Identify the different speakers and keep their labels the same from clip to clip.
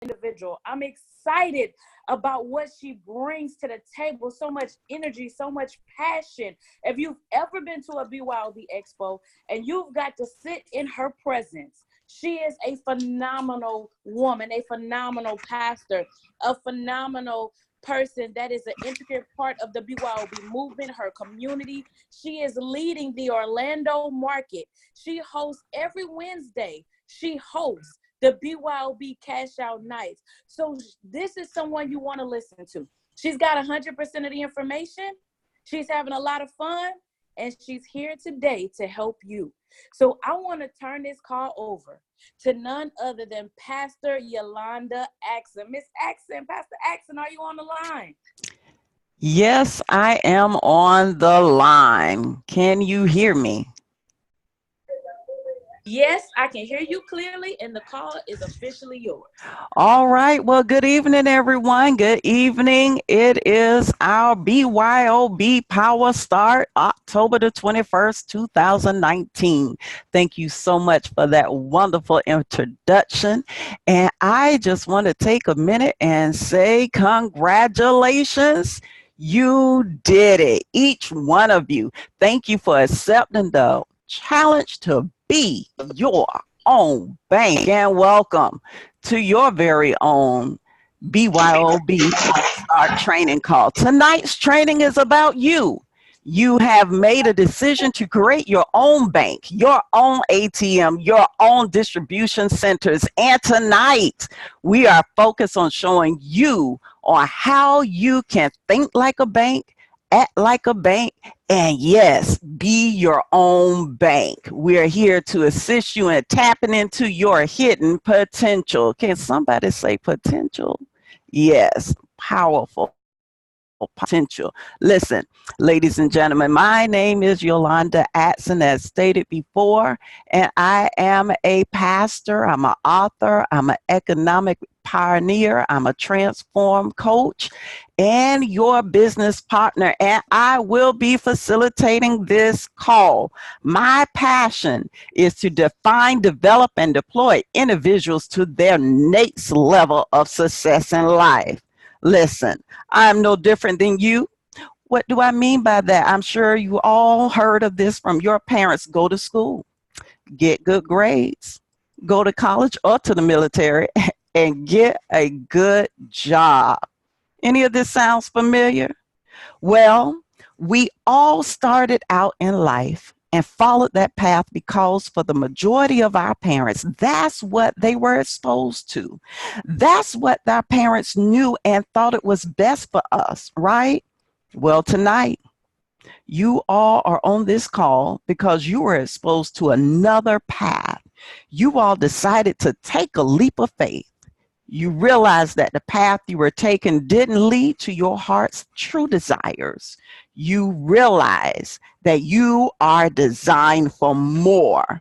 Speaker 1: individual. I'm excited about what she brings to the table. So much energy, so much passion. If you've ever been to a BYOB Expo and you've got to sit in her presence, she is a phenomenal woman, a phenomenal pastor, a phenomenal person that is an intricate part of the BYOB movement, her community. She is leading the Orlando market. She hosts every Wednesday. She hosts the BYOB Cash Out Nights. So this is someone you want to listen to. She's got 100% of the information. She's having a lot of fun, and she's here today to help you. So I want to turn this call over to none other than Pastor Yolanda Axson. Miss Axson, Pastor Axson, are you on the line?
Speaker 2: Yes, I am on the line. Can you hear me?
Speaker 1: Yes, I can hear you clearly, and the call is officially yours.
Speaker 2: All right. Well, good evening, everyone. Good evening. It is our BYOB Power Start, October the 21st, 2019. Thank you so much for that wonderful introduction. And I just want to take a minute and say congratulations. You did it. Each one of you. Thank you for accepting the challenge to be your own bank, and welcome to your very own BYOB Start training call. Tonight's training is about you. You have made a decision to create your own bank, your own ATM, your own distribution centers. And tonight we are focused on showing you on how you can think like a bank, act like a bank, and yes, be your own bank. We're here to assist you in tapping into your hidden potential. Can somebody say potential? Yes, powerful potential. Listen, ladies and gentlemen, my name is Yolanda Axson, as stated before, and I am a pastor, I'm an author, I'm an economic pioneer, I'm a transform coach, and your business partner, and I will be facilitating this call. My passion is to define, develop, and deploy individuals to their next level of success in life. Listen, I'm no different than you. What do I mean by that? I'm sure you all heard of this from your parents. Go to school, get good grades, go to college or to the military, and get a good job. Any of this sounds familiar? Well, we all started out in life and followed that path because for the majority of our parents, that's what they were exposed to. That's what our parents knew and thought it was best for us, right? Well, tonight, you all are on this call because you were exposed to another path. You all decided to take a leap of faith. You realized that the path you were taking didn't lead to your heart's true desires. You realize that you are designed for more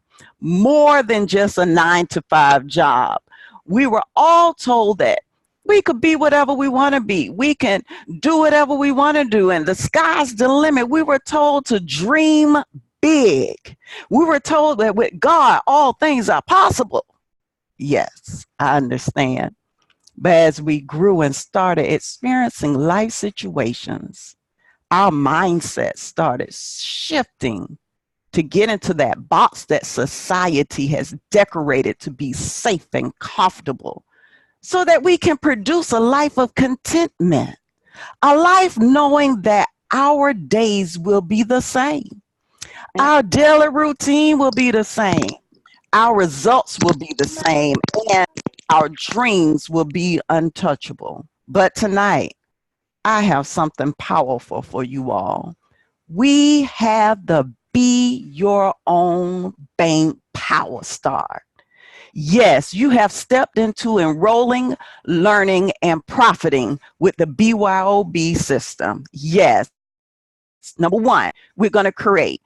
Speaker 2: than just a 9-to-5 job. We were all told that we could be whatever we want to be. We can do whatever we want to do, and the sky's the limit. We were told to dream big. We were told that with God, all things are possible. Yes, I understand. But as we grew and started experiencing life situations, our mindset started shifting to get into that box that society has decorated to be safe and comfortable so that we can produce a life of contentment, a life knowing that our days will be the same. Our daily routine will be the same. Our results will be the same, and our dreams will be untouchable. But tonight, I have something powerful for you all. We have the Be Your Own Bank Power Start. Yes, you have stepped into enrolling, learning, and profiting with the BYOB system. Yes. Number one, we're going to create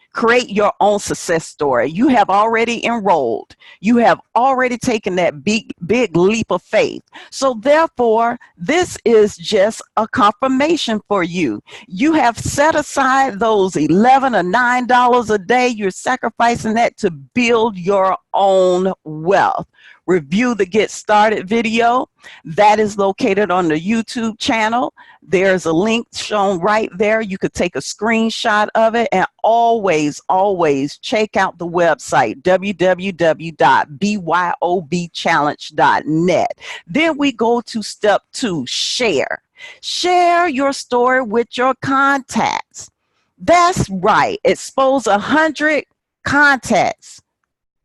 Speaker 2: your own success story. You have already enrolled. You have already taken that big leap of faith. So therefore, this is just a confirmation for you. You have set aside those $11 or $9 a day. You're sacrificing that to build your own wealth. review the Get Started video. That is located on the YouTube channel. There's a link shown right there. You could take a screenshot of it, and always, always check out the website, www.byobchallenge.net. Then we go to step 2, share. Share your story with your contacts. That's right. Expose 100 contacts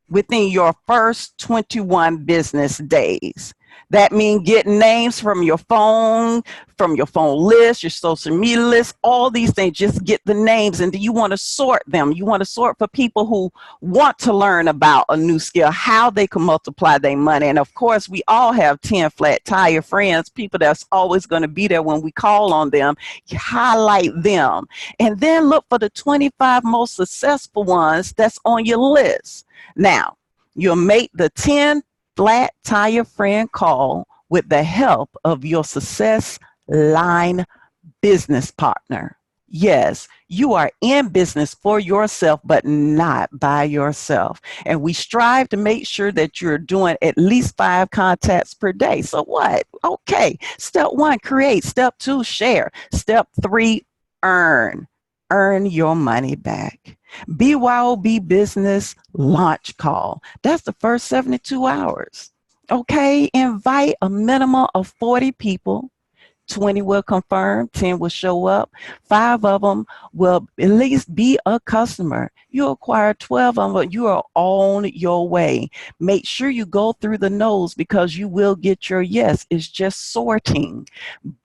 Speaker 2: within your first 21 business days. That means get names from your phone list, your social media list, all these things. Just get the names, and you want to sort them. You want to sort for people who want to learn about a new skill, how they can multiply their money. And of course, we all have 10 flat tire friends, people that's always going to be there when we call on them. You highlight them, and then look for the 25 most successful ones that's on your list. Now, you'll make the 10 flat tire friend call with the help of your success line business partner. Yes, you are in business for yourself, but not by yourself. And we strive to make sure that you're doing at least 5 contacts per day. So what? Okay. Step 1, create. Step 2, share. Step 3, earn. Earn your money back. BYOB business launch call. That's the first 72 hours. Okay, invite a minimum of 40 people. 20 will confirm, 10 will show up. 5 of them will at least be a customer. You acquire 12 of them, you are on your way. Make sure you go through the no's, because you will get your yes. It's just sorting.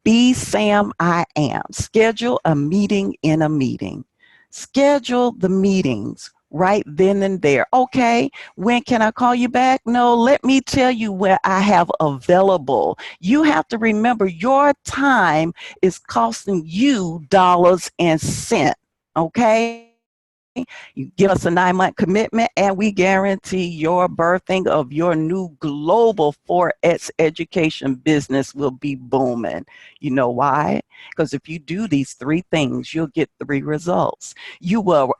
Speaker 2: Be Sam I Am. Schedule a meeting in a meeting. Schedule the meetings right then and there. Okay, when can I call you back? No, let me tell you where I have available. You have to remember, your time is costing you dollars and cents. Okay, you give us a 9-month commitment, and we guarantee your birthing of your new global 4X education business will be booming. You know why? Because if you do these 3 things, you'll get 3 results. You will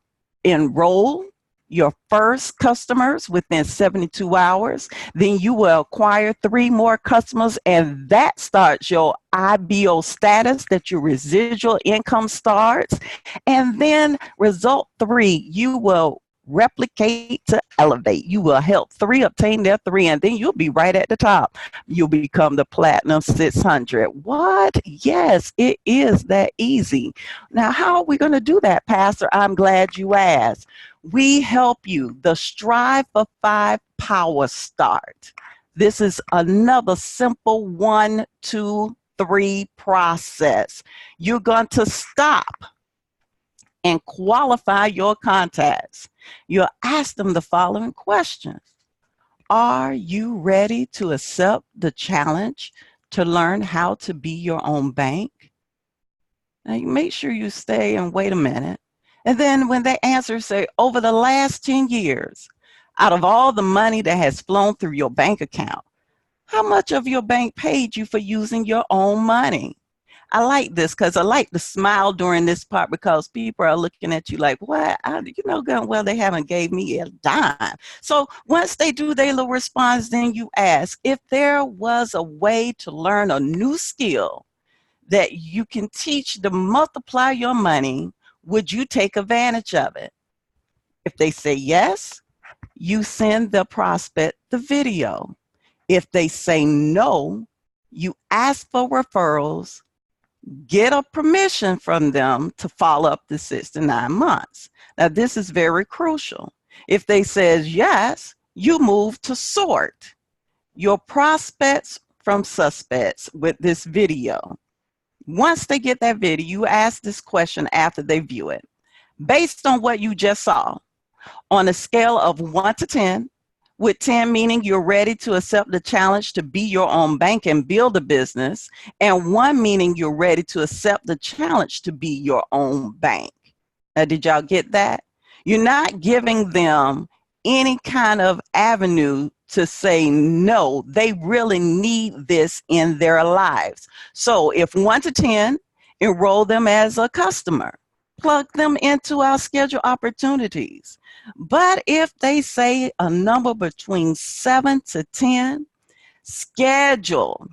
Speaker 2: enroll your first customers within 72 hours. Then you will acquire 3 more customers, and that starts your IBO status, that your residual income starts. And then result 3, you will replicate to elevate. You will help 3 obtain their 3, and then you'll be right at the top. You'll become the Platinum 600. What? Yes, it is that easy. Now, how are we going to do that, Pastor? I'm glad you asked. We help you. The Strive for 5 Power Start. This is another simple 1, 2, 3 process. You're going to stop and qualify your contacts. You'll ask them the following questions. Are you ready to accept the challenge to learn how to be your own bank? Now, you make sure you stay and wait a minute. And then when they answer, say, over the last 10 years, out of all the money that has flown through your bank account, how much of your bank paid you for using your own money? I like this because I like to smile during this part, because people are looking at you like, what? You know, well, they haven't gave me a dime. So once they do their little response, then you ask, if there was a way to learn a new skill that you can teach to multiply your money, would you take advantage of it? If they say yes, you send the prospect the video. If they say no, you ask for referrals, get a permission from them to follow up the 6 to 9 months. Now, this is very crucial. If they says yes, you move to sort your prospects from suspects with this video. Once they get that video, you ask this question after they view it. Based on what you just saw, on a scale of 1 to 10, with 10 meaning you're ready to accept the challenge to be your own bank and build a business, and 1 meaning you're ready to accept the challenge to be your own bank. Now, did y'all get that? You're not giving them any kind of avenue to say no. They really need this in their lives. So if 1 to 10, enroll them as a customer. plug them into our schedule opportunities. But if they say a number between 7 to 10, schedule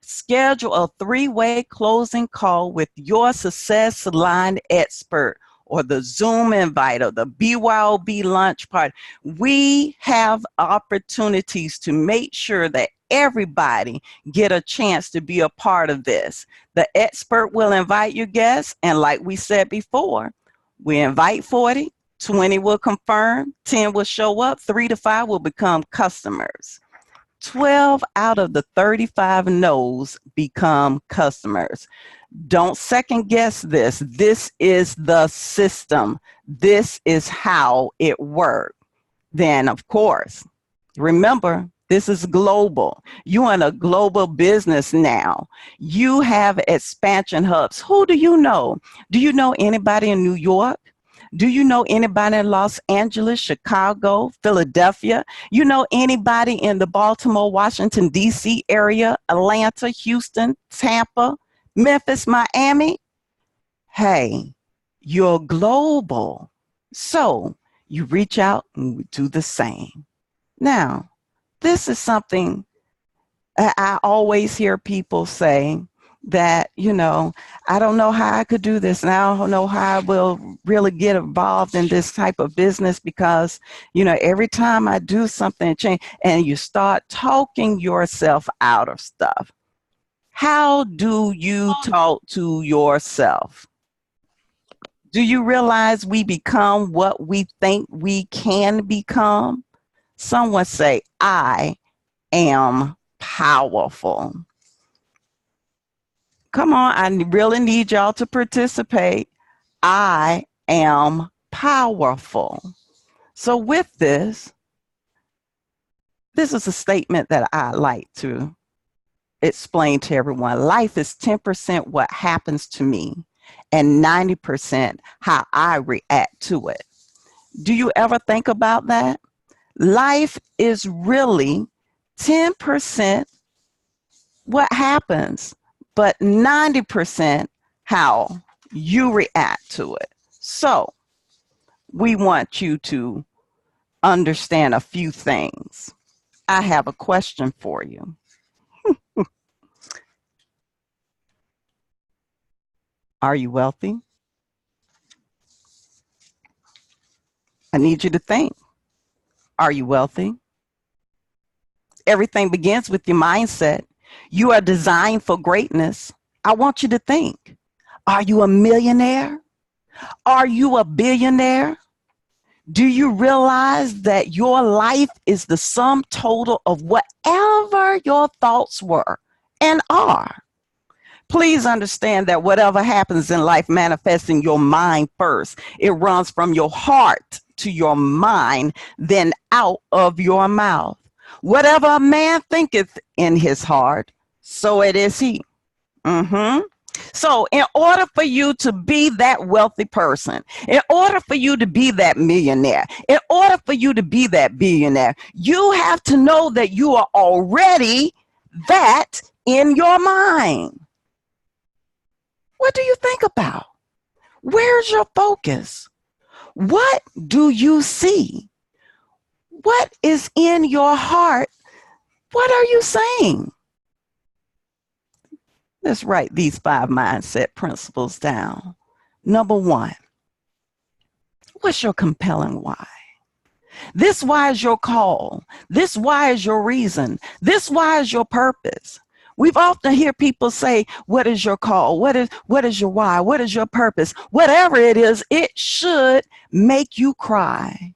Speaker 2: a three-way closing call with your success line expert or the Zoom invite or the BYOB lunch party. We have opportunities to make sure that everybody get a chance to be a part of this. The expert will invite your guests, and like we said before, we invite 40, 20 will confirm, 10 will show up, 3 to 5 will become customers. 12 out of the 35 no's become customers. Don't second guess this. This is the system. This is how it works. Then, of course, remember, this is global. You're in a global business now. You have expansion hubs. Who do you know? Do you know anybody in New York? Do you know anybody in Los Angeles, Chicago, Philadelphia? You know anybody in the Baltimore, Washington, D.C. area, Atlanta, Houston, Tampa, Memphis, Miami? Hey, you're global. So you reach out and we do the same. Now, this is something I always hear people say, that, I don't know how I could do this, and I don't know how I will really get involved in this type of business because, every time I do something change, and you start talking yourself out of stuff. How do you talk to yourself? Do you realize we become what we think we can become? Someone say, I am powerful. Come on, I really need y'all to participate. I am powerful. So with this is a statement that I like to explain to everyone. Life is 10% what happens to me and 90% how I react to it. Do you ever think about that? Life is really 10% what happens, but 90% how you react to it. So we want you to understand a few things. I have a question for you. Are you wealthy? I need you to think. Are you wealthy? Everything begins with your mindset. You are designed for greatness. I want you to think. Are you a millionaire? Are you a billionaire? Do you realize that your life is the sum total of whatever your thoughts were and are? Please understand that whatever happens in life manifests in your mind first. It runs from your heart to your mind, then out of your mouth. Whatever a man thinketh in his heart, so it is he. So in order for you to be that wealthy person, in order for you to be that millionaire, in order for you to be that billionaire, you have to know that you are already that in your mind. What do you think about? Where's your focus? What do you see? What is in your heart? What are you saying? Let's write these 5 mindset principles down. Number 1, what's your compelling why? This why is your call. This why is your reason. This why is your purpose. We've often hear people say, what is your call? What is your why? What is your purpose? Whatever it is, it should make you cry.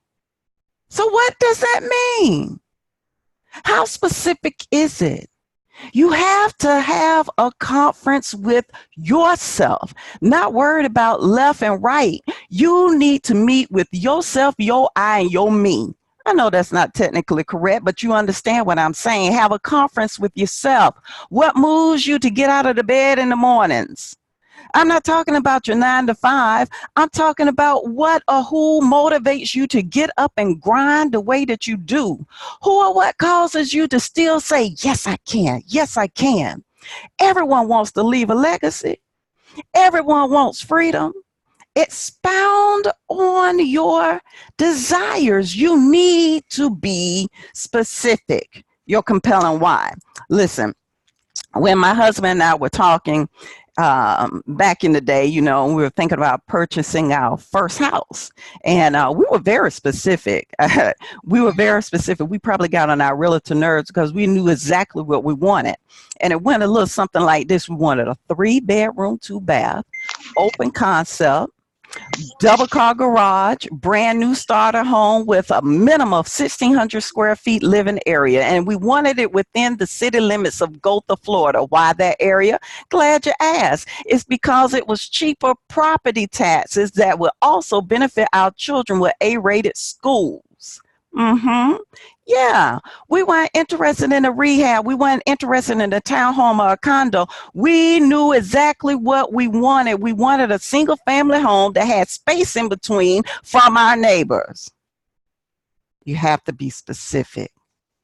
Speaker 2: So what does that mean? How specific is it? You have to have a conference with yourself, not worried about left and right. You need to meet with yourself, your I, and your me. I know that's not technically correct, but you understand what I'm saying. Have a conference with yourself. What moves you to get out of the bed in the mornings? I'm not talking about your 9 to 5. I'm talking about what or who motivates you to get up and grind the way that you do. Who or what causes you to still say, yes, I can. Yes, I can. Everyone wants to leave a legacy. Everyone wants freedom. Expound on your desires. You need to be specific. Your compelling why. Listen, when my husband and I were talking back in the day, you know, we were thinking about purchasing our first house, and we were very specific. We were very specific. We probably got on our realtor nerves because we knew exactly what we wanted. And it went a little something like this. We wanted a 3-bedroom, 2-bath, open concept, double car garage, brand new starter home with a minimum of 1,600 square feet living area. And we wanted it within the city limits of Gotha, Florida. Why that area? Glad you asked. It's because it was cheaper property taxes that would also benefit our children with A-rated schools. Yeah, we weren't interested in a rehab. We weren't interested in a townhome or a condo. We knew exactly what we wanted. We wanted a single family home that had space in between from our neighbors. You have to be specific.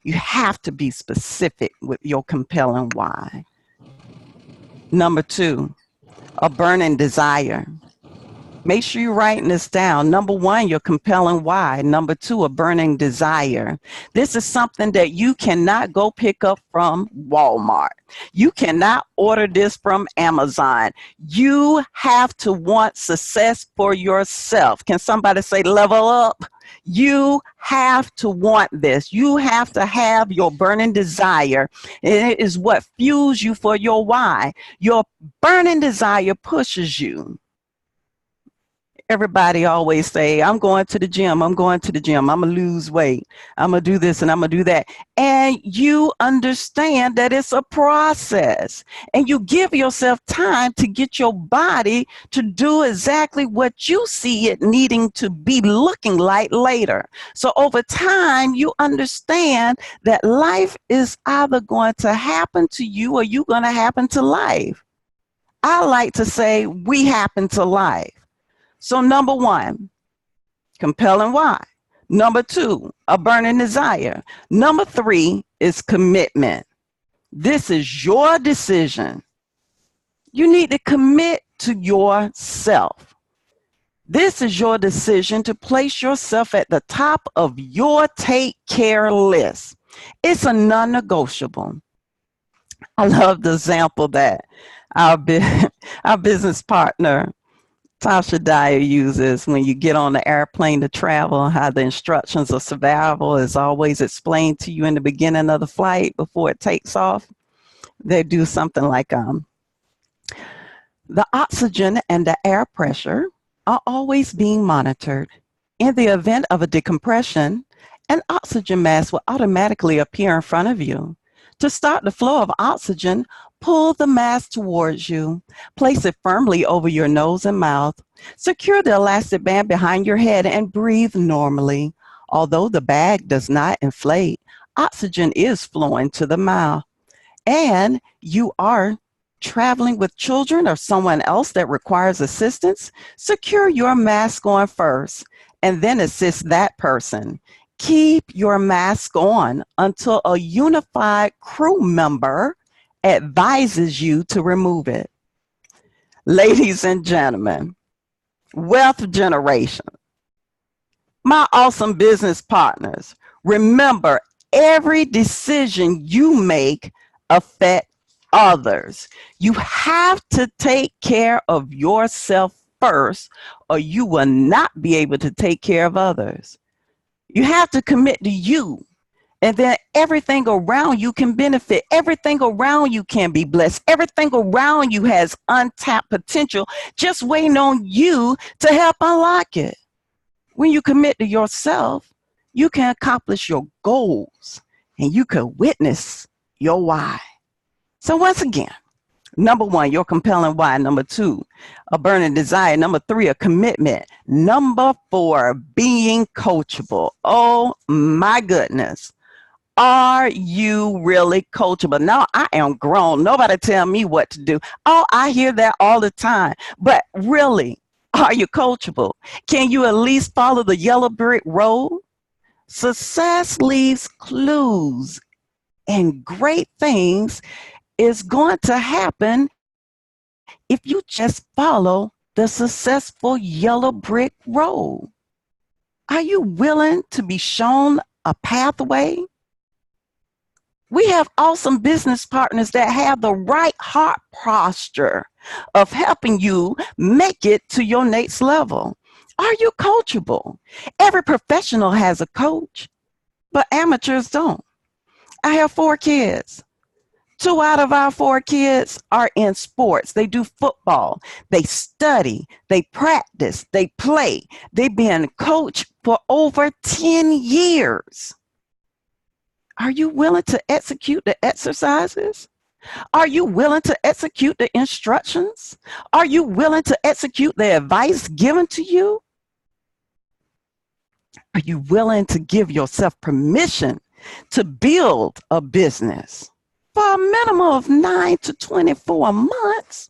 Speaker 2: You have to be specific with your compelling why. Number 2, a burning desire. Make sure you're writing this down. Number 1, your compelling why. Number 2, a burning desire. This is something that you cannot go pick up from Walmart. You cannot order this from Amazon. You have to want success for yourself. Can somebody say level up? You have to want this. You have to have your burning desire. And it is what fuels you for your why. Your burning desire pushes you. Everybody always say, I'm going to the gym, I'm going to the gym, I'm gonna lose weight, I'm gonna do this and I'm gonna do that. And you understand that it's a process, and you give yourself time to get your body to do exactly what you see it needing to be looking like later. So over time, you understand that life is either going to happen to you or you're gonna happen to life. I like to say we happen to life. So number 1, compelling why. Number 2, a burning desire. Number 3 is commitment. This is your decision. You need to commit to yourself. This is your decision to place yourself at the top of your take care list. It's a non-negotiable. I love the example that our business partner Tasha Dyer uses when you get on the airplane to travel, how the instructions of survival is always explained to you in the beginning of the flight before it takes off. They do something like the oxygen and the air pressure are always being monitored. In the event of a decompression, an oxygen mask will automatically appear in front of you. To start the flow of oxygen, pull the mask towards you. Place it firmly over your nose and mouth. Secure the elastic band behind your head and breathe normally. Although the bag does not inflate, oxygen is flowing to the mouth. And you are traveling with children or someone else that requires assistance, secure your mask on first and then assist that person. Keep your mask on until a unified crew member advises you to remove it. Ladies and gentlemen, wealth generation, my awesome business partners, remember every decision you make affects others. You have to take care of yourself first, or you will not be able to take care of others. You have to commit to you, and then everything around you can benefit. Everything around you can be blessed. Everything around you has untapped potential, just waiting on you to help unlock it. When you commit to yourself, you can accomplish your goals, and you can witness your why. So once again, number 1, your compelling why. Number 2, a burning desire. Number 3, a commitment. Number 4, being coachable. Oh my goodness. Are you really coachable? Now I am grown. Nobody tell me what to do. Oh, I hear that all the time. But really, are you coachable? Can you at least follow the yellow brick road? Success leaves clues, and great things is going to happen if you just follow the successful yellow brick road? Are you willing to be shown a pathway? We have awesome business partners that have the right heart posture of helping you make it to your next level. Are you coachable? Every professional has a coach, but amateurs don't. I have 4 kids. 2 out of our 4 kids are in sports. They do football. They study. They practice. They play. They've been coached for over 10 years. Are you willing to execute the exercises? Are you willing to execute the instructions? Are you willing to execute the advice given to you? Are you willing to give yourself permission to build a business for a minimum of 9 to 24 months?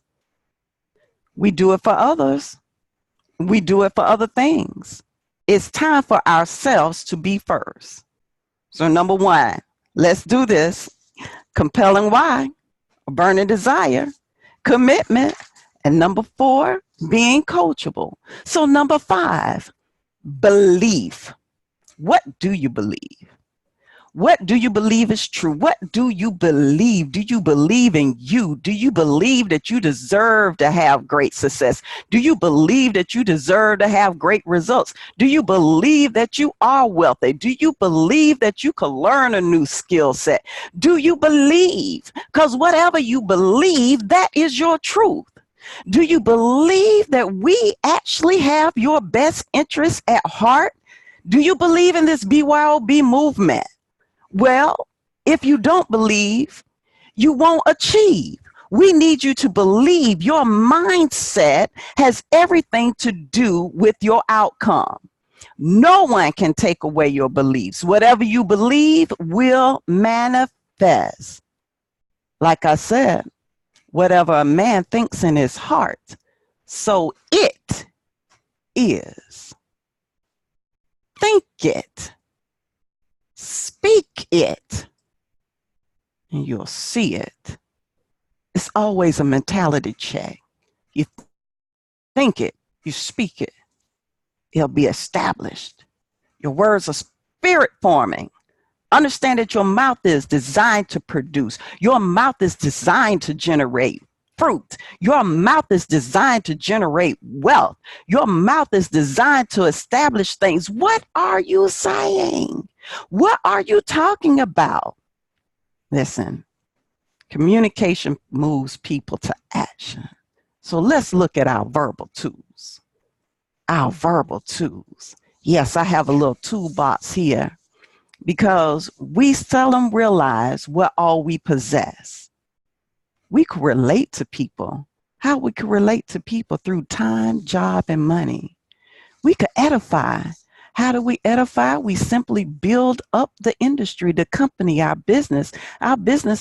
Speaker 2: We do it for others. We do it for other things. It's time for ourselves to be first. So number 1, let's do this. Compelling why, a burning desire, commitment, and number 4, being coachable. So number 5, belief. What do you believe? What do you believe is true? What do you believe? Do you believe in you? Do you believe that you deserve to have great success? Do you believe that you deserve to have great results? Do you believe that you are wealthy? Do you believe that you can learn a new skill set? Do you believe? Because whatever you believe, that is your truth. Do you believe that we actually have your best interests at heart? Do you believe in this BYOB movement? Well, if you don't believe, you won't achieve. We need you to believe. Your mindset has everything to do with your outcome. No one can take away your beliefs. Whatever you believe will manifest. Like I said, whatever a man thinks in his heart, so it is. Think it. Speak it, and you'll see it. It's always a mentality check. You think it, you speak it, it'll be established. Your words are spirit forming. Understand that your mouth is designed to produce. Your mouth is designed to generate fruit. Your mouth is designed to generate wealth. Your mouth is designed to establish things. What are you saying? What are you talking about? Listen, communication moves people to action. So let's look at our verbal tools. Our verbal tools. Yes, I have a little toolbox here because we seldom realize what all we possess. We could relate to people. How we could relate to people through time, job, and money. We could edify. How do we edify? We simply build up the industry, the company, our business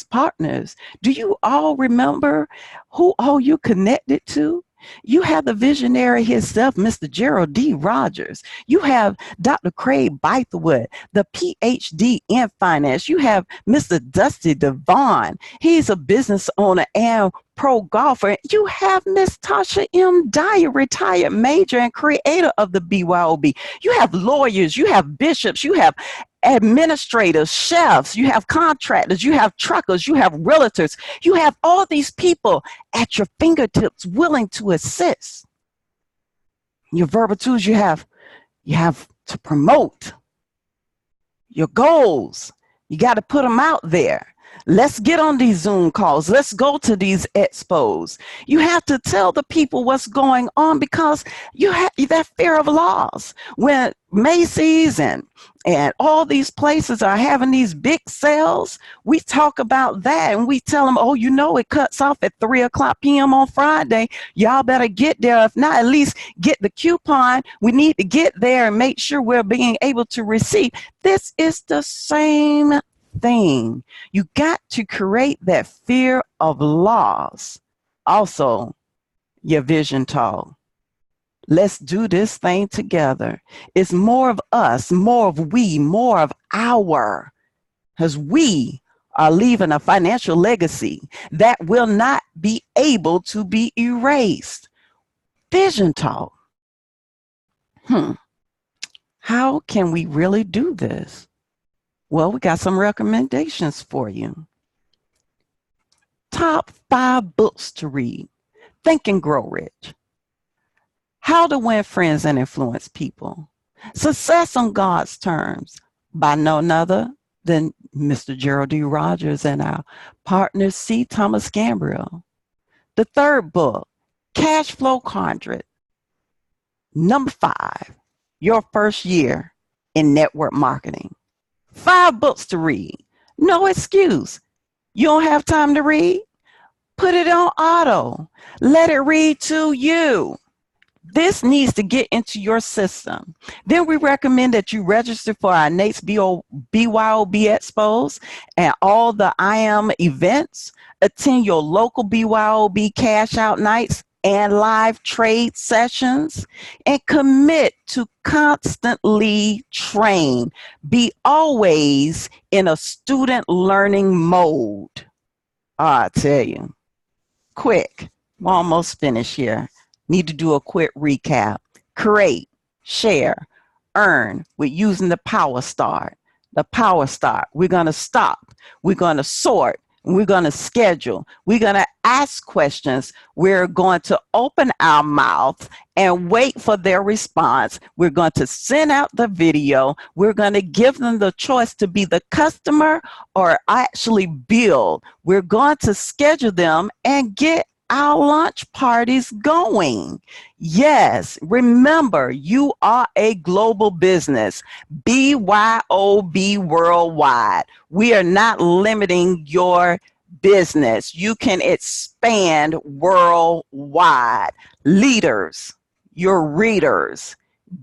Speaker 2: partners. Do you all remember who all you connected to? You have the visionary himself, Mr. Gerald D. Rogers. You have Dr. Craig Bythewood, the PhD in finance. You have Mr. Dusty Devon. He's a business owner and pro golfer. You have Miss Tasha M. Dyer, retired major and creator of the BYOB. You have lawyers, you have bishops, you have administrators, chefs, you have contractors, you have truckers, you have realtors. You have all these people at your fingertips willing to assist. Your verbal tools, you have to promote your goals. You got to put them out there. Let's get on these Zoom calls. Let's go to these expos. You have to tell the people what's going on because you have that fear of loss. When Macy's and all these places are having these big sales, we talk about that and we tell them, oh, you know, it cuts off at 3:00 p.m. on Friday. Y'all better get there. If not, at least get the coupon. We need to get there and make sure we're being able to receive. This is the same thing. You got to create that fear of loss. Also, your vision tall. Let's do this thing together. It's more of us, more of we, more of our, because we are leaving a financial legacy that will not be able to be erased. Vision talk. How can we really do this? Well, we got some recommendations for you. Top 5 books to read. Think and Grow Rich. How to Win Friends and Influence People. Success on God's Terms by none other than Mr. Gerald D. Rogers and our partner C. Thomas Gambriel. The third book, Cash Flow Conduit. Number 5, Your First Year in Network Marketing. 5 books to read. No excuse. You don't have time to read? Put it on auto. Let it read to you. This needs to get into your system. Then we recommend that you register for our next BYOB expos and all the IM events. Attend your local BYOB cash out nights and live trade sessions, and commit to constantly train. Be always in a student learning mode. I tell you, quick, we're almost finished here. Need to do a quick recap. Create, share, earn with using the Power Start. The Power Start. We're going to stop. We're going to sort. We're going to schedule. We're going to ask questions. We're going to open our mouth and wait for their response. We're going to send out the video. We're going to give them the choice to be the customer or actually build. We're going to schedule them and get our launch parties going. Yes, remember, you are a global business. BYOB worldwide. We are not limiting your business. You can expand worldwide. Leaders, your readers,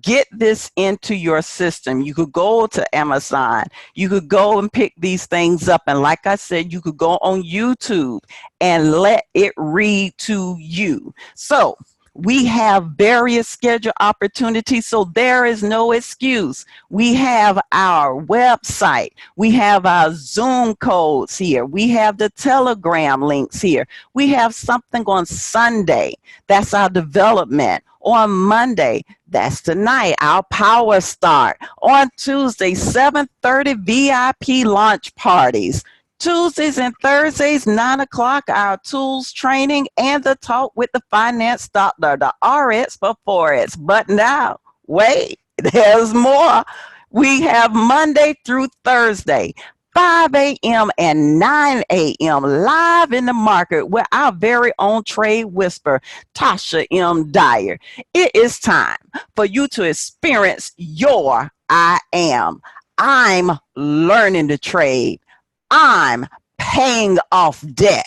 Speaker 2: get this into your system. You could go to Amazon. You could go and pick these things up. And like I said, you could go on YouTube and let it read to you. So we have various schedule opportunities, so there is no excuse. We have our website. We have our Zoom codes here. We have the Telegram links here. We have something on Sunday. That's our development. On Monday, that's tonight, our Power Start. On Tuesday, 7:30 VIP launch parties. Tuesdays and Thursdays, 9 o'clock, our tools training and the talk with the finance doctor, the RX for Forex. But now, wait, there's more. We have Monday through Thursday, 5 a.m. and 9 a.m. live in the market with our very own trade whisperer, Tasha M. Dyer. It is time for you to experience your I am. I'm learning to trade. I'm paying off debt.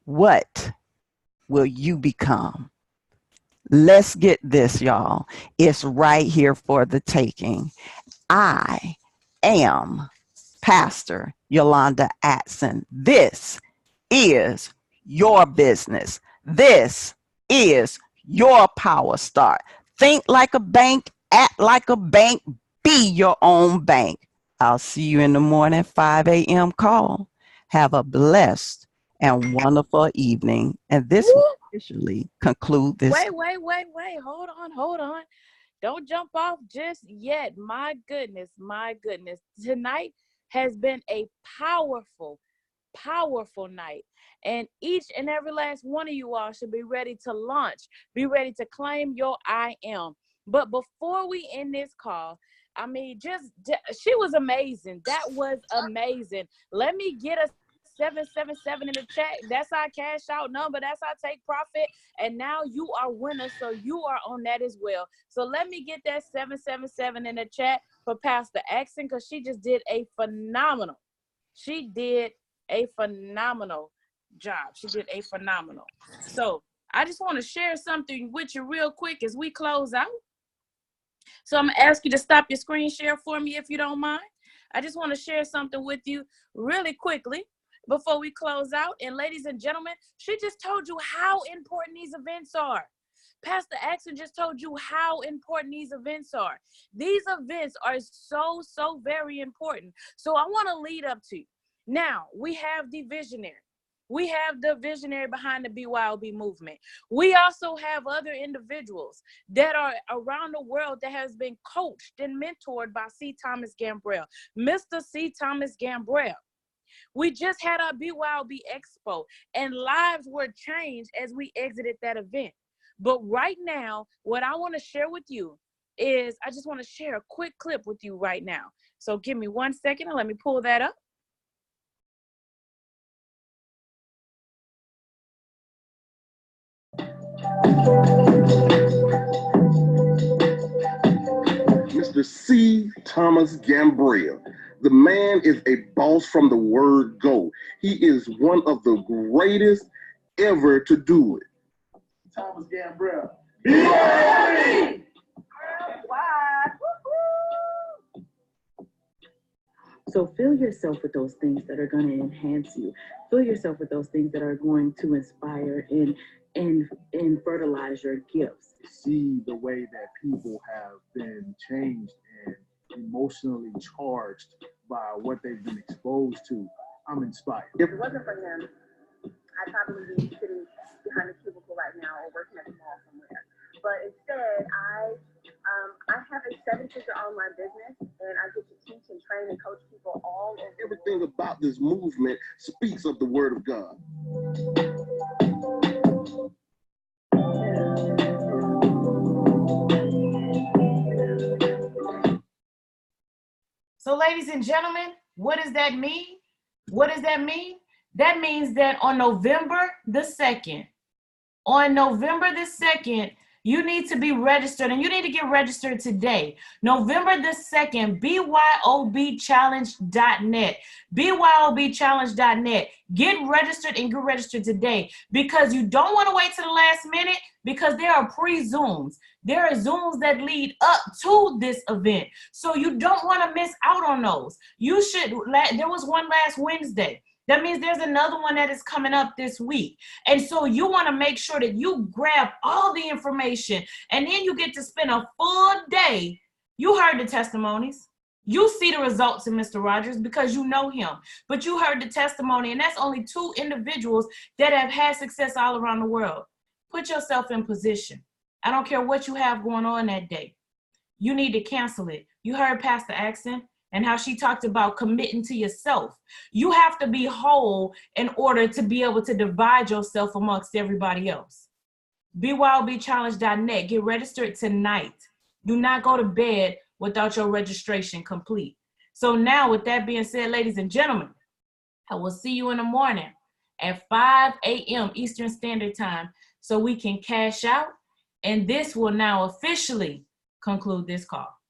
Speaker 2: What will you become? Let's get this, y'all. It's right here for the taking. I am Pastor Yolanda Axson. This is your business. This is your Power Start. Think like a bank, act like a bank, be your own bank. I'll see you in the morning, 5 a.m. call. Have a blessed and wonderful evening. And this will officially conclude this.
Speaker 1: Wait. Hold on. Don't jump off just yet. My goodness. Tonight has been a powerful night. And each and every last one of you all should be ready to launch. Be ready to claim your I am. But before we end this call, I mean, she was amazing. That was amazing. Let me get a 777 in the chat. That's our cash out number. That's our take profit. And now you are winners, so you are on that as well. So let me get that 777 in the chat for Pastor Axson, because she just did a phenomenal. She did a phenomenal job. So I just want to share something with you real quick as we close out. So I'm going to ask you to stop your screen share for me if you don't mind. I just want to share something with you really quickly before we close out. And ladies and gentlemen, she just told you how important these events are. Pastor Axson just told you how important these events are. These events are so very important. So I want to lead up to you. Now, we have the visionary. We have the visionary behind the BYOB movement. We also have other individuals that are around the world that has been coached and mentored by C. Thomas Gambrell, Mr. C. Thomas Gambrell. We just had our BYOB Expo, and lives were changed as we exited that event. But right now, what I want to share with you is, I just want to share a quick clip with you right now. So give me 1 second and let me pull that up.
Speaker 3: Mr. C. Thomas Gambrell. The man is a boss from the word go. He is one of the greatest ever to do it. Thomas Gambrell. BYOB!
Speaker 4: So fill yourself with those things that are going to enhance you. Fill yourself with those things that are going to inspire and fertilize your gifts.
Speaker 5: See the way that people have been changed and emotionally charged by what they've been exposed to. I'm inspired.
Speaker 6: If it wasn't for him, I'd probably be sitting behind a cubicle right now or working at the mall somewhere. But instead, I have a 7-figure online business, and I get to teach and train and coach people all over.
Speaker 3: Everything about this movement speaks of the word of God.
Speaker 7: So, ladies and gentlemen, what does that mean? What does that mean? That means that on November the 2nd, you need to be registered, and you need to get registered today. November the 2nd, BYOBchallenge.net. BYOBchallenge.net. Get registered and get registered today, because you don't want to wait till the last minute, because there are pre-Zooms. There are Zooms that lead up to this event. So you don't want to miss out on those. You should, there was one last Wednesday. That means there's another one that is coming up this week. And so you want to make sure that you grab all the information, and then you get to spend a full day. You heard the testimonies. You see the results in Mr. Rogers because you know him, but you heard the testimony, and that's only 2 individuals that have had success all around the world. Put yourself in position. I don't care what you have going on that day. You need to cancel it. You heard Pastor Axson and how she talked about committing to yourself. You have to be whole in order to be able to divide yourself amongst everybody else. BYOBchallenge.net. Get registered tonight. Do not go to bed without your registration complete. So now, with that being said, ladies and gentlemen, I will see you in the morning at 5 a.m. Eastern Standard Time so we can cash out. And this will now officially conclude this call.